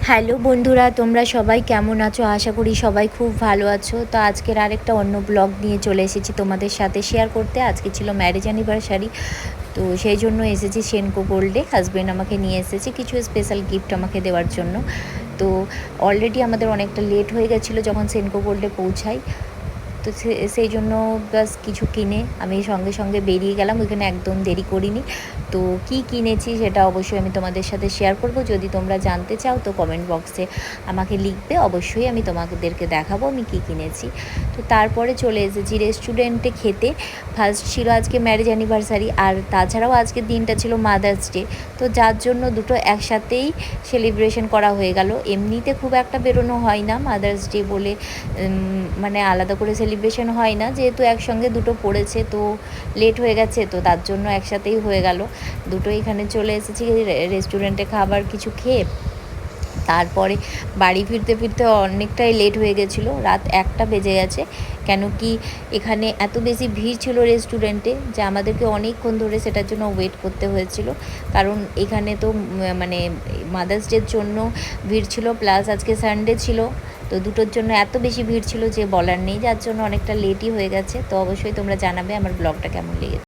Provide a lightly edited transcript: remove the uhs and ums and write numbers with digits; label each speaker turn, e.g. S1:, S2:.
S1: Hello বন্ধুরা, তোমরা সবাই কেমন আছো? আশা করি সবাই খুব ভালো আছো। তো আজকের আরেকটা অন্য ব্লগ নিয়ে চলে এসেছি তোমাদের সাথে শেয়ার করতে। আজকে ছিল ম্যারেজ অ্যানিভার্সারি, তো সেই জন্য এসেছি সেনকো গোল্ডে। হাজব্যান্ড আমাকে নিয়ে এসেছে কিছু স্পেশাল গিফট আমাকে দেওয়ার জন্য। তো অলরেডি আমাদের অনেকটা লেট হয়ে গেছিলো যখন সেনকো গোল্ডে পৌঁছাই। তো সেই জন্য বাস কিছু কিনে আমি সঙ্গে সঙ্গে বেরিয়ে গেলাম, ওইখানে একদম দেরি করিনি। তো কি কিনেছি সেটা অবশ্যই আমি তোমাদের সাথে শেয়ার করব। যদি তোমরা জানতে চাও তো কমেন্ট বক্সে আমাকে লিখবে, অবশ্যই আমি তোমাদেরকে দেখাবো আমি কি কিনেছি। তো তারপরে চলে এসেছি রেস্টুরেন্টে খেতে। ফার্স্ট ছিল আজকে ম্যারেজ অ্যানিভার্সারি, আর তাছাড়াও আজকের দিনটা ছিল মাদার্স ডে। তো যার জন্য দুটো একসাথেই সেলিব্রেশন করা হয়ে গেল। এমনিতে খুব একটা বেরোনো হয় না মাদার্স ডে বলে, মানে আলাদা করে সেলিব্রেশন হয় না, যেহেতু একসঙ্গে দুটো পড়েছে তো লেট হয়ে গেছে, তো তার জন্য একসাথেই হয়ে গেল। দুটো এখানে চলে এসেছি রেস্টুরেন্টে খাবার কিছু খেয়ে। তারপরে বাড়ি ফিরতে ফিরতে অনেকটাই লেট হয়ে গেছিলো, রাত 1টা বেজে গেছে। কেন কি এখানে এত বেশি ভিড় ছিল রেস্টুরেন্টে যে আমাদেরকে অনেকক্ষণ ধরে সেটার জন্য ওয়েট করতে হয়েছিল। কারণ এখানে তো মানে মাদার্স ডের জন্য ভিড় ছিল, প্লাস আজকে সানডে ছিল, তো দুটোর জন্য এত বেশি ভিড় ছিল যে বলার নেই, যার জন্য অনেকটা লেটই হয়ে গেছে। তো অবশ্যই তোমরা জানাবে আমার ব্লগটা কেমন লেগেছে।